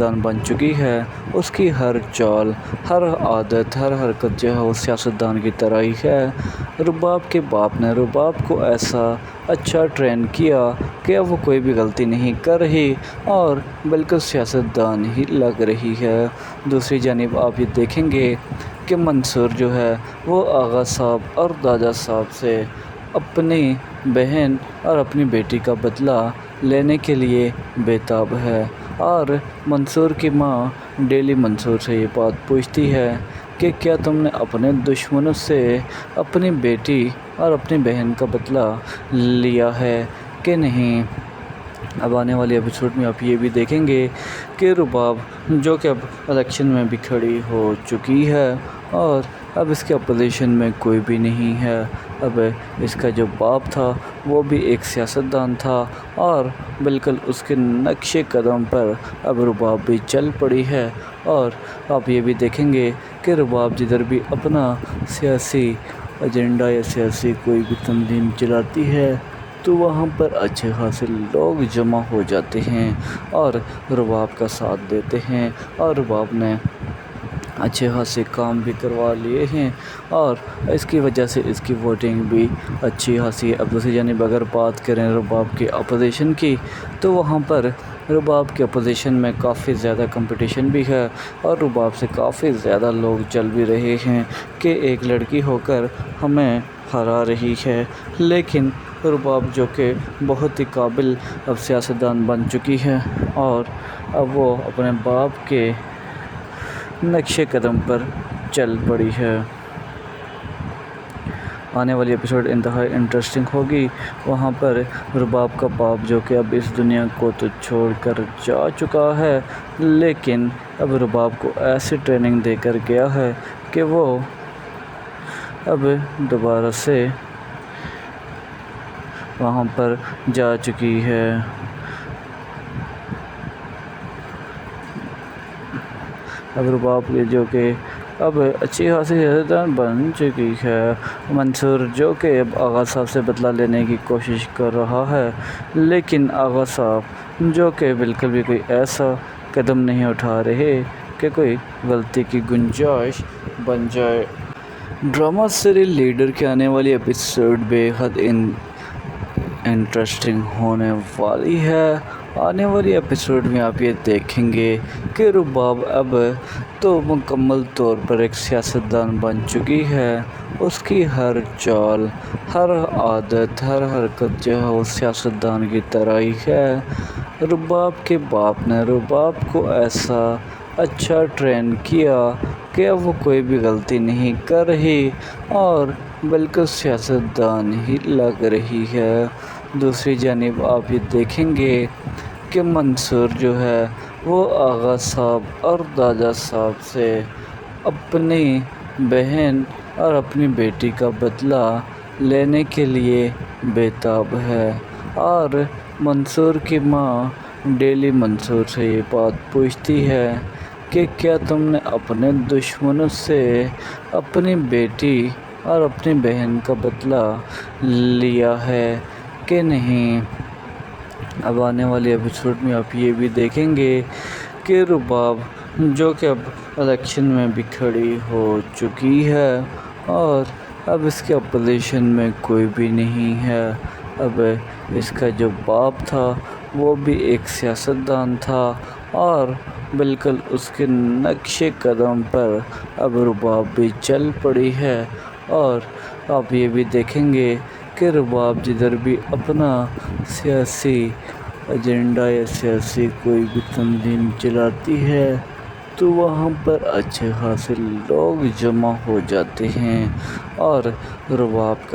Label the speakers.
Speaker 1: सियासतदान बन चुकी है। उसकी हर चाल, हर आदत, हर हरकत जो है वो सियासतदान की तरह ही है। रुबाब के बाप ने रुबाब को ऐसा अच्छा ट्रेन किया कि अब वो कोई भी गलती नहीं कर रही और बिल्कुल सियासतदान ही लग रही है। दूसरी जानिब आप ये देखेंगे कि मंसूर जो है वो आगा साहब और दादा साहब से अपनी बहन और अपनी बेटी का बदला लेने के लिए बेताब है। और मंसूर की माँ डेली मंसूर से ये बात पूछती है कि क्या तुमने अपने दुश्मनों से अपनी बेटी और अपनी बहन का बदला लिया है कि नहीं। अब आने वाले एपिसोड में आप ये भी देखेंगे कि रुबाब जो कि अब इलेक्शन में भी खड़ी हो चुकी है और अब इसके अपोजिशन में कोई भी नहीं है। अब इसका जो बाप था वो भी एक सियासतदान था और बिल्कुल उसके नक्शे कदम पर अब रुबाब भी चल पड़ी है। और आप ये भी देखेंगे कि रुबाब जिधर भी अपना सियासी एजेंडा या सियासी कोई भी तंजीम चलाती है तो वहाँ पर अच्छे खासे लोग जमा हो जाते हैं और रुबाब का साथ देते हैं और रुबाब ने अच्छे खासे काम भी करवा लिए हैं और इसकी वजह से इसकी वोटिंग भी अच्छी खासी है। अब दूसरी जानिब अगर बात करें रुबाब की अपोजिशन की तो वहाँ पर रुबाब के अपोजिशन में काफ़ी ज़्यादा कंपटीशन भी है और रुबाब से काफ़ी ज़्यादा लोग चल भी रहे हैं कि एक लड़की होकर हमें हरा रही है। लेकिन रुबाब जो कि बहुत ही काबिल अब सियासतदान बन चुकी है और अब वो अपने बाप के नक्शे कदम पर चल पड़ी है। आने वाली एपिसोड इंतहाई इंटरेस्टिंग होगी। वहाँ पर रुबाब का बाप जो कि अब इस दुनिया को तो छोड़कर जा चुका है लेकिन अब रुबाब को ऐसी ट्रेनिंग देकर गया है कि वो अब दोबारा से वहाँ पर जा चुकी है। अब रुबाब जो कि अब अच्छी खासी सियासतदान बन चुकी है। मंसूर जो कि अब आगा साहब से बदला लेने की कोशिश कर रहा है लेकिन आगा साहब जो कि बिल्कुल भी कोई ऐसा कदम नहीं उठा रहे कि कोई गलती की गुंजाइश बन जाए। ड्रामा सीरियल लीडर के आने वाली एपिसोड बेहद इंटरेस्टिंग होने वाली है। आने वाली एपिसोड में आप ये देखेंगे कि रुबाब अब तो मुकम्मल तौर पर एक सियासतदान बन चुकी है। उसकी हर चाल, हर आदत, हर हरकत जो है वो सियासतदान की तरह ही है। रुबाब के बाप ने रुबाब को ऐसा अच्छा ट्रेन किया कि अब वो कोई भी गलती नहीं कर रही और बिल्कुल सियासतदान ही लग रही है। दूसरी जानिब आप ये देखेंगे कि मंसूर जो है वो आगा साहब और दादा साहब से अपनी बहन और अपनी बेटी का बदला लेने के लिए बेताब है। और मंसूर की माँ डेली मंसूर से ये बात पूछती है कि क्या तुमने अपने दुश्मनों से अपनी बेटी और अपनी बहन का बदला लिया है कि नहीं। अब आने वाले एपिसोड में आप ये भी देखेंगे कि रुबाब जो कि अब इलेक्शन में भी खड़ी हो चुकी है और अब इसके अपोजिशन में कोई भी नहीं है। अब इसका जो बाप था वो भी एक सियासतदान था और बिल्कुल उसके नक्शे कदम पर अब रुबाब भी चल पड़ी है। और आप ये भी देखेंगे कि रुबाब जिधर भी अपना सियासी एजेंडा या सियासी कोई भी तंजीम चलाती है तो वहाँ पर अच्छे खासे लोग जमा हो जाते हैं और रुबाब का